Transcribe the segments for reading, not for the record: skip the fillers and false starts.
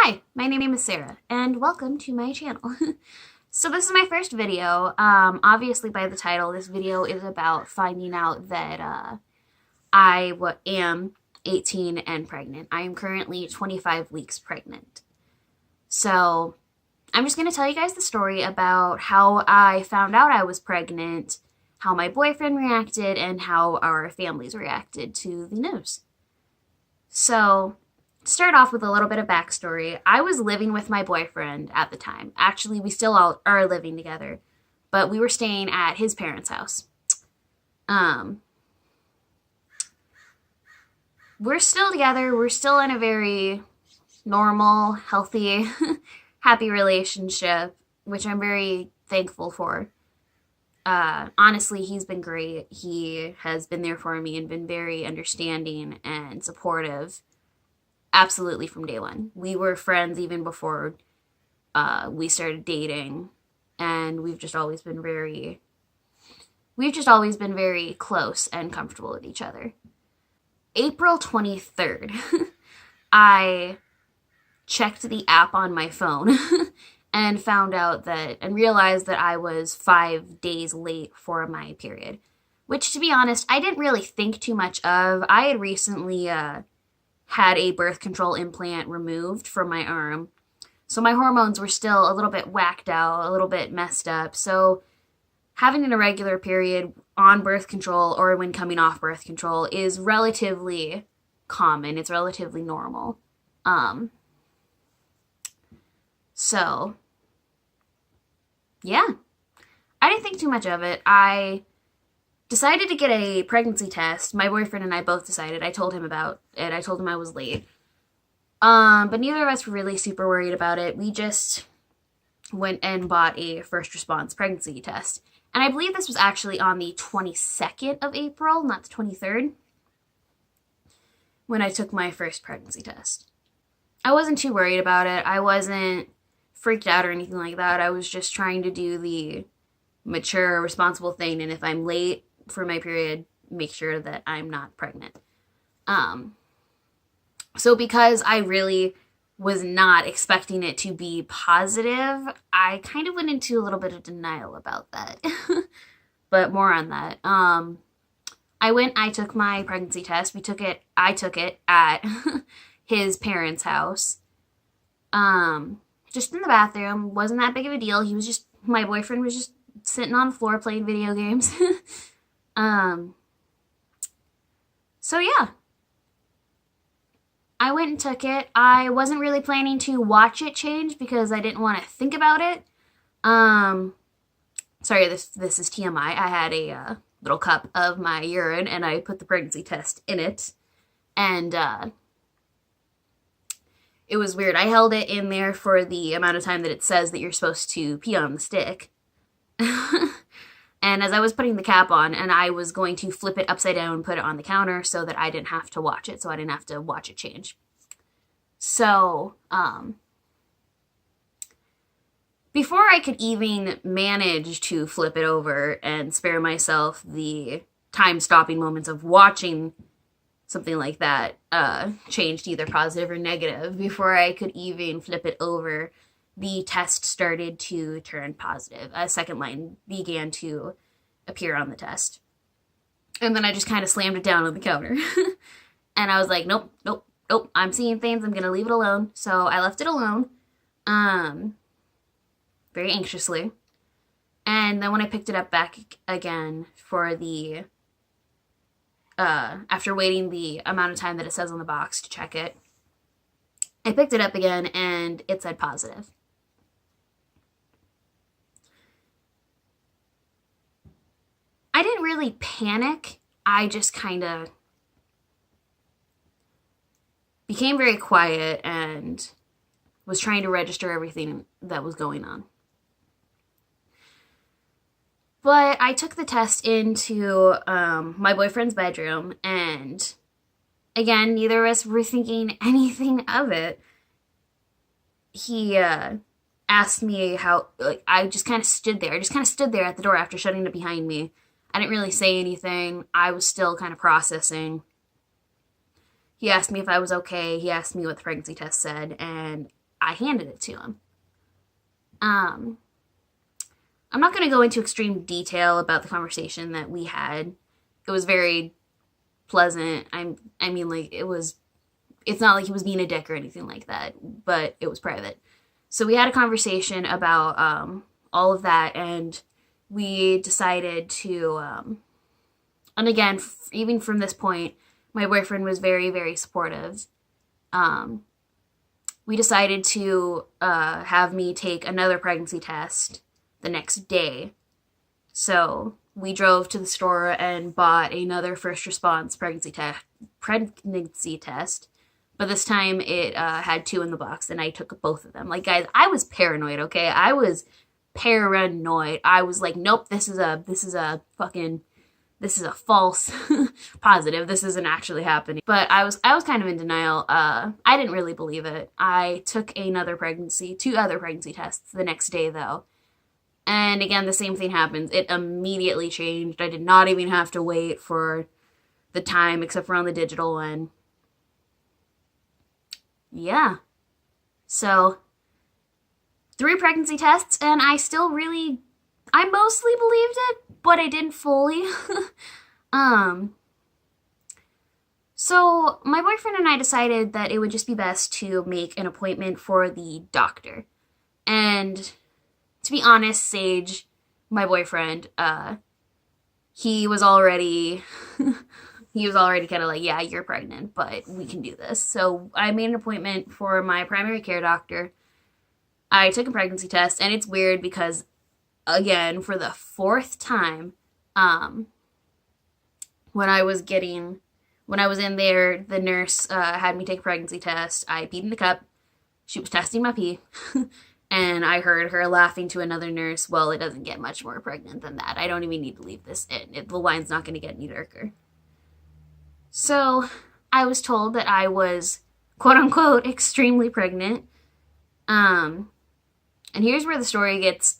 Hi, my name is Sarah, and welcome to my channel. So this is my first video. Obviously by the title, this video is about finding out that I am 18 and pregnant. I am currently 25 weeks pregnant. So I'm just going to tell you guys the story about how I found out I was pregnant, how my boyfriend reacted, and how our families reacted to the news. So start off with a little bit of backstory. I was living with my boyfriend at the time. Actually, we still all are living together, but we were staying at his parents' house. We're still together. We're still in a very normal, healthy, happy relationship, which I'm very thankful for. Honestly, he's been great. He has been there for me and been very understanding and supportive. Absolutely from day one. We were friends even before we started dating, and we've just always been very close and comfortable with each other. April 23rd, I checked the app on my phone and realized that I was 5 days late for my period, which, to be honest, I didn't really think too much of. I had recently had a birth control implant removed from my arm. So my hormones were still a little bit whacked out, a little bit messed up. So having an irregular period on birth control or when coming off birth control is relatively common. It's relatively normal. So yeah, I didn't think too much of it. I decided to get a pregnancy test. My boyfriend and I both decided. I told him about it. I told him I was late. But neither of us were really super worried about it. We just went and bought a first response pregnancy test. And I believe this was actually on the 22nd of April, not the 23rd, when I took my first pregnancy test. I wasn't too worried about it. I wasn't freaked out or anything like that. I was just trying to do the mature, responsible thing. And if I'm late for my period, make sure that I'm not pregnant. So because I really was not expecting it to be positive, I kind of went into a little bit of denial about that. But more on that. I took my pregnancy test. I took it at his parents' house. Just in the bathroom. Wasn't that big of a deal. My boyfriend was just sitting on the floor playing video games. So yeah, I went and took it. I wasn't really planning to watch it change because I didn't want to think about it. Sorry, this is TMI. I had a little cup of my urine and I put the pregnancy test in it. And it was weird. I held it in there for the amount of time that it says that you're supposed to pee on the stick. And as I was putting the cap on, and I was going to flip it upside down and put it on the counter so that I didn't have to watch it, so I didn't have to watch it change. So, before I could even manage to flip it over and spare myself the time-stopping moments of watching something like that change to either positive or negative, before I could even flip it over, the test started to turn positive. A second line began to appear on the test. And then I just kind of slammed it down on the counter. And I was like, nope, I'm seeing things. I'm going to leave it alone. So I left it alone, very anxiously. And then when I picked it up back again for the, after waiting the amount of time that it says on the box to check it, I picked it up again and it said positive. I didn't really panic. I just kind of became very quiet and was trying to register everything that was going on. But I took the test into my boyfriend's bedroom, and again, neither of us were thinking anything of it. He asked me how, I just kind of stood there. I just kind of stood there at the door after shutting it behind me. I didn't really say anything. I was still kind of processing. He asked me if I was okay. He asked me what the pregnancy test said, and I handed it to him. Um, I'm not going to go into extreme detail about the conversation that we had. It was very pleasant. I mean, like, it's not like he was being a dick or anything like that, but it was private. So we had a conversation about all of that, and we decided to, and again, even from this point, my boyfriend was very, very supportive. We decided to have me take another pregnancy test the next day. So we drove to the store and bought another first response pregnancy test. But this time it had 2 in the box, and I took both of them. Like, guys, I was paranoid, okay? I was paranoid. I was like, nope, this is a false positive. This isn't actually happening. But I was kind of in denial. I didn't really believe it. I took 2 other pregnancy tests the next day, though. And again, the same thing happens. It immediately changed. I did not even have to wait for the time, except for on the digital one. Yeah. So, 3 pregnancy tests, and I mostly believed it, but I didn't fully. So my boyfriend and I decided that it would just be best to make an appointment for the doctor. And to be honest, Sage, my boyfriend, he was already kind of like, yeah, you're pregnant, but we can do this. So I made an appointment for my primary care doctor. I took a pregnancy test, and it's weird because, again, for the 4th time, when I was in there, the nurse had me take a pregnancy test. I peed in the cup. She was testing my pee. And I heard her laughing to another nurse, well, it doesn't get much more pregnant than that. I don't even need to leave this in. The line's not going to get any darker. So I was told that I was, quote unquote, extremely pregnant. And here's where the story gets,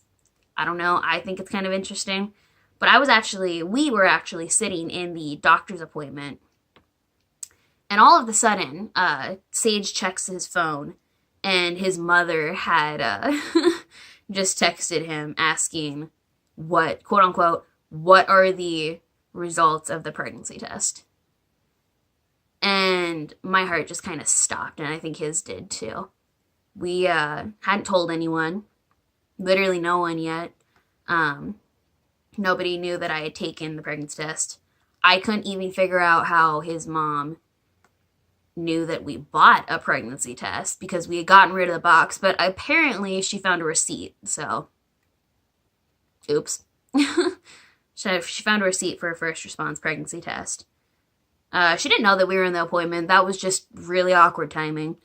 I don't know, I think it's kind of interesting. But we were actually sitting in the doctor's appointment. And all of a sudden, Sage checks his phone, and his mother had just texted him asking what, quote unquote, what are the results of the pregnancy test? And my heart just kind of stopped, and I think his did too. We hadn't told anyone, literally no one yet. Nobody knew that I had taken the pregnancy test. I couldn't even figure out how his mom knew that we bought a pregnancy test because we had gotten rid of the box, but apparently she found a receipt, so oops. She found a receipt for a first response pregnancy test. She didn't know that we were in the appointment. That was just really awkward timing.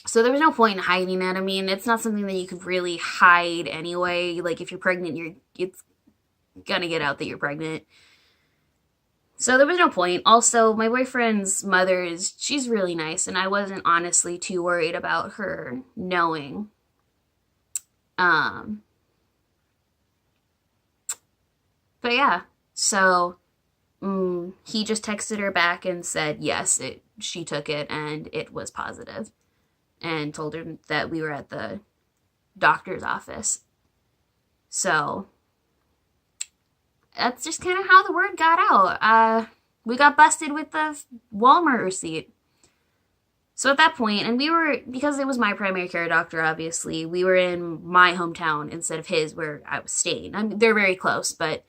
So there was no point in hiding it. I mean, it's not something that you could really hide anyway. Like, if you're pregnant, it's gonna get out that you're pregnant. So there was no point. Also, my boyfriend's mother she's really nice, and I wasn't honestly too worried about her knowing. But yeah, so he just texted her back and said, yes, she took it, and it was positive, and told her that we were at the doctor's office. So that's just kind of how the word got out. We got busted with the Walmart receipt. So at that point, and because it was my primary care doctor, obviously, we were in my hometown instead of his, where I was staying. I mean, they're very close, but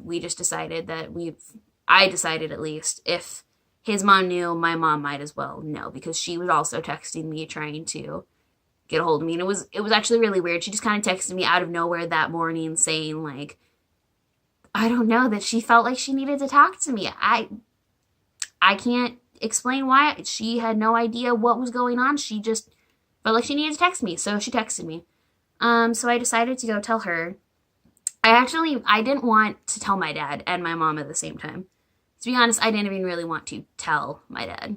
we just decided that I decided at least, if his mom knew, my mom might as well know, because she was also texting me trying to get a hold of me. And it was actually really weird. She just kind of texted me out of nowhere that morning saying, like, I don't know, that she felt like she needed to talk to me. I can't explain why. She had no idea what was going on. She just felt like she needed to text me, so she texted me. So I decided to go tell her. I didn't want to tell my dad and my mom at the same time. To be honest, I didn't even really want to tell my dad.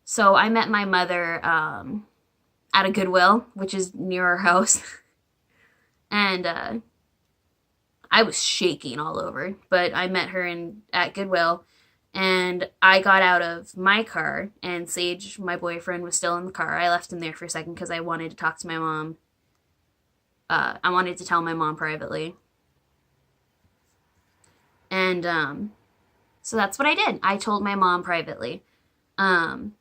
So I met my mother at a Goodwill, which is near our house. And I was shaking all over, but I met her at Goodwill, And I got out of my car, and Sage, my boyfriend, was still in the car. I left him there for a second because I wanted to talk to my mom. I wanted to tell my mom privately. And so that's what I did. I told my mom privately. Um,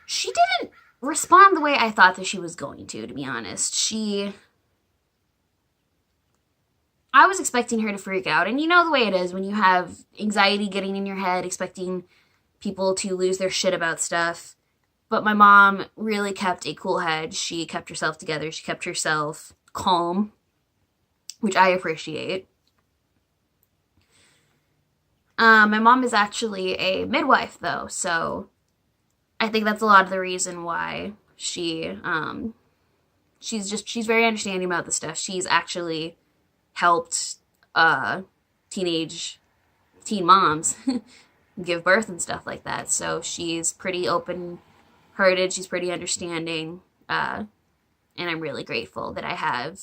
she didn't respond the way I thought that she was going to be honest. I was expecting her to freak out. And you know the way it is when you have anxiety getting in your head, expecting people to lose their shit about stuff. But my mom really kept a cool head. She kept herself together. She kept herself calm, which I appreciate. My mom is actually a midwife, though, so I think that's a lot of the reason why she's very understanding about the stuff. She's actually helped teen moms give birth and stuff like that. So she's pretty open-hearted. She's pretty understanding, and I'm really grateful that I have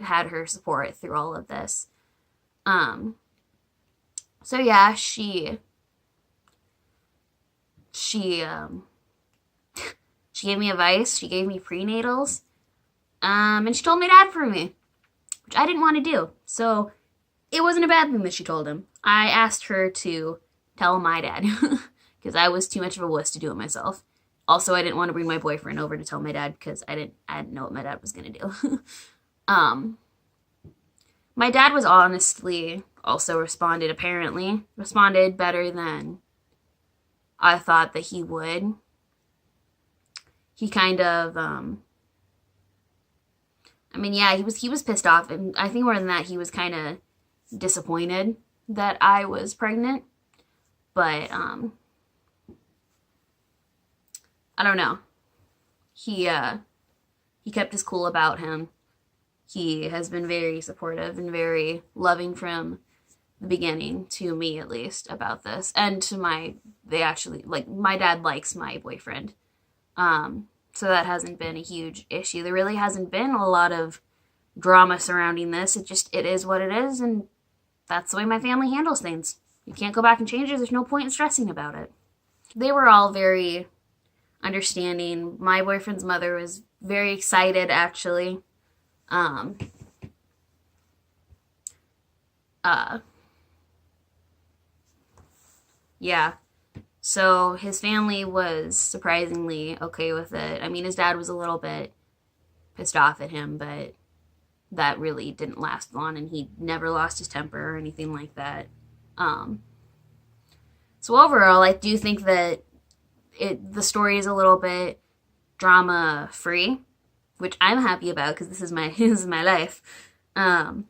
had her support through all of this. So yeah, she gave me advice. She gave me prenatals, and she told my dad for me, which I didn't want to do. So it wasn't a bad thing that she told him. I asked her to tell my dad because I was too much of a wuss to do it myself. Also, I didn't want to bring my boyfriend over to tell my dad because I didn't know what my dad was gonna do. My dad was honestly also responded better than I thought that he would. He kind of, he was pissed off, and I think more than that, he was kind of disappointed that I was pregnant. But, I don't know. He kept his cool about him. He has been very supportive and very loving from the beginning, to me at least, about this. And to my dad likes my boyfriend. So that hasn't been a huge issue. There really hasn't been a lot of drama surrounding this. It is what it is, and that's the way my family handles things. You can't go back and change it. There's no point in stressing about it. They were all very understanding. My boyfriend's mother was very excited, actually. Yeah. So his family was surprisingly okay with it. I mean, his dad was a little bit pissed off at him, but that really didn't last long, and he never lost his temper or anything like that. So overall, I do think that the story is a little bit drama free, which I'm happy about because this is my life. But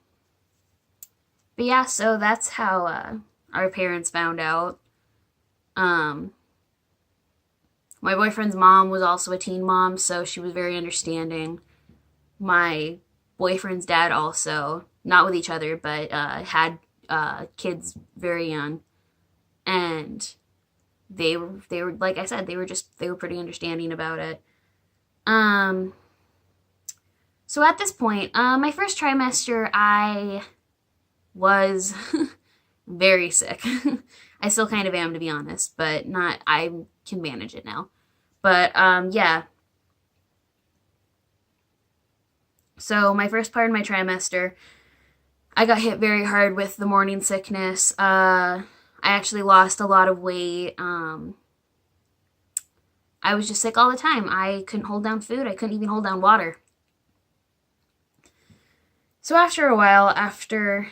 yeah, so that's how our parents found out. My boyfriend's mom was also a teen mom, so she was very understanding. My boyfriend's dad also, not with each other, but had kids very young, and they were like I said, they were pretty understanding about it. So at this point, my first trimester, I was very sick. I still kind of am, to be honest, but I can manage it now. But, yeah. So my first part of my trimester, I got hit very hard with the morning sickness. I actually lost a lot of weight. I was just sick all the time. I couldn't hold down food. I couldn't even hold down water. So after a while, after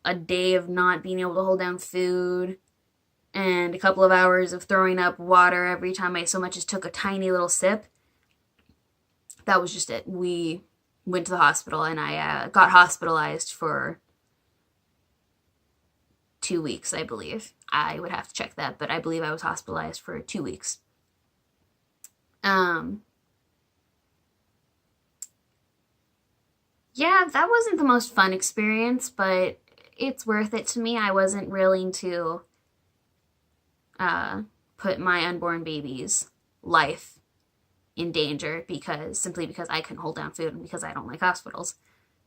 a day of not being able to hold down food and a couple of hours of throwing up water every time I so much as took a tiny little sip, that was just it. We went to the hospital, and I got hospitalized for 2 weeks, I believe. I would have to check that, but I believe I was hospitalized for 2 weeks. Yeah, that wasn't the most fun experience, but it's worth it to me. I wasn't willing to put my unborn baby's life in danger simply because I couldn't hold down food and because I don't like hospitals.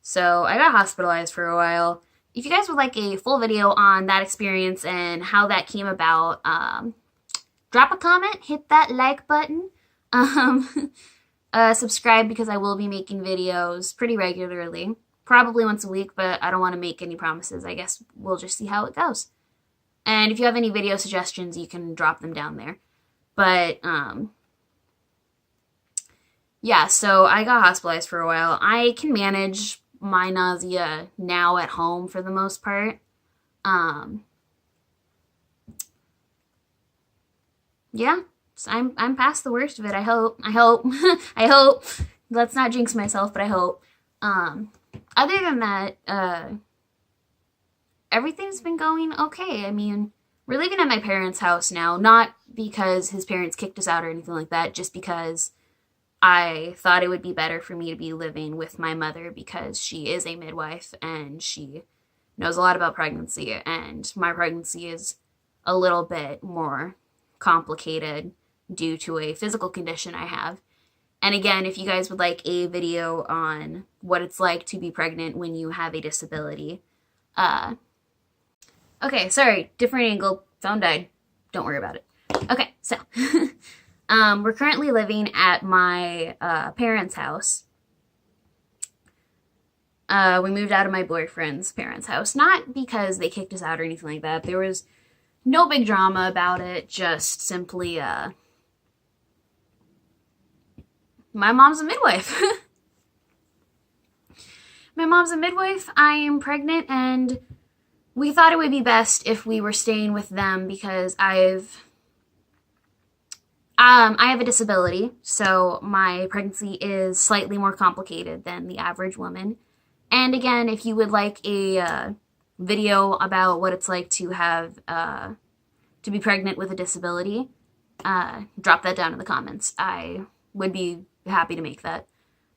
So I got hospitalized for a while. if you guys would like a full video on that experience and how that came about, drop a comment, hit that like button, subscribe because I will be making videos pretty regularly, probably once a week, but I don't want to make any promises. I guess we'll just see how it goes. And if you have any video suggestions, you can drop them down there. But, yeah, so I got hospitalized for a while. I can manage my nausea now at home for the most part. Yeah, so I'm past the worst of it. I hope. I hope. Let's not jinx myself, but I hope. Other than that, everything's been going okay. I mean, we're living at my parents' house now, not because his parents kicked us out or anything like that, just because I thought it would be better for me to be living with my mother because she is a midwife and she knows a lot about pregnancy, and my pregnancy is a little bit more complicated due to a physical condition I have. And again, if you guys would like a video on what it's like to be pregnant when you have a disability. Okay, sorry, different angle, phone died. Don't worry about it. Okay, so we're currently living at my parents' house. We moved out of my boyfriend's parents' house, not because they kicked us out or anything like that. There was no big drama about it, just simply, my mom's a midwife. My mom's a midwife, I am pregnant, and we thought it would be best if we were staying with them because I have a disability, so my pregnancy is slightly more complicated than the average woman. And again, if you would like a video about what it's like to have to be pregnant with a disability, drop that down in the comments. I would be happy to make that.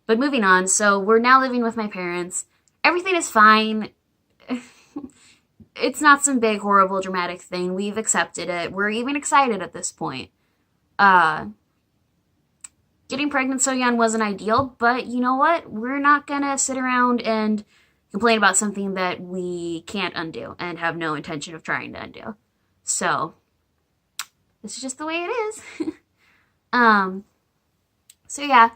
But moving on, so we're now living with my parents. Everything is fine. It's not some big, horrible, dramatic thing. We've accepted it. We're even excited at this point. Getting pregnant so young wasn't ideal, but you know what? We're not gonna sit around and complain about something that we can't undo and have no intention of trying to undo. So, this is just the way it is. So yeah,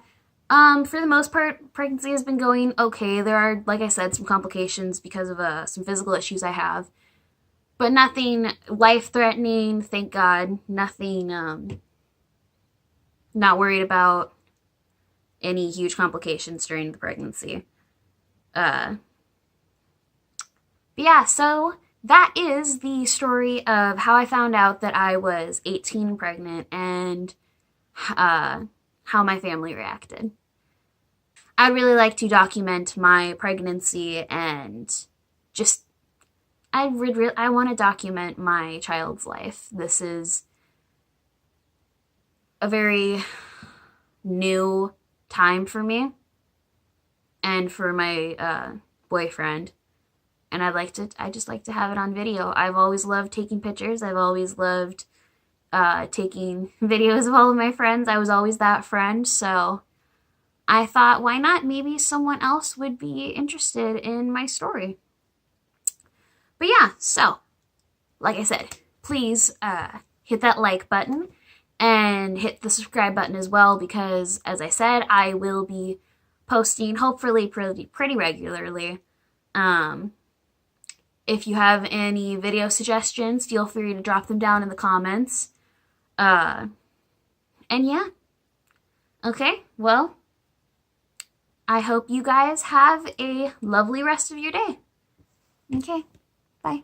for the most part, pregnancy has been going okay. There are, like I said, some complications because of some physical issues I have, but nothing life-threatening, thank God. Nothing, not worried about any huge complications during the pregnancy. But yeah, so that is the story of how I found out that I was 18 pregnant and how my family reacted. I'd really like to document my pregnancy and just, I want to document my child's life. This is a very new time for me and for my boyfriend, and I just like to have it on video. I've always loved taking pictures. I've always loved taking videos of all of my friends. I was always that friend, so I thought, why not? Maybe someone else would be interested in my story. But yeah, so like I said, please hit that like button and hit the subscribe button as well, because as I said, I will be posting hopefully pretty regularly. If you have any video suggestions, feel free to drop them down in the comments. And yeah. Okay, well, I hope you guys have a lovely rest of your day. Okay, bye.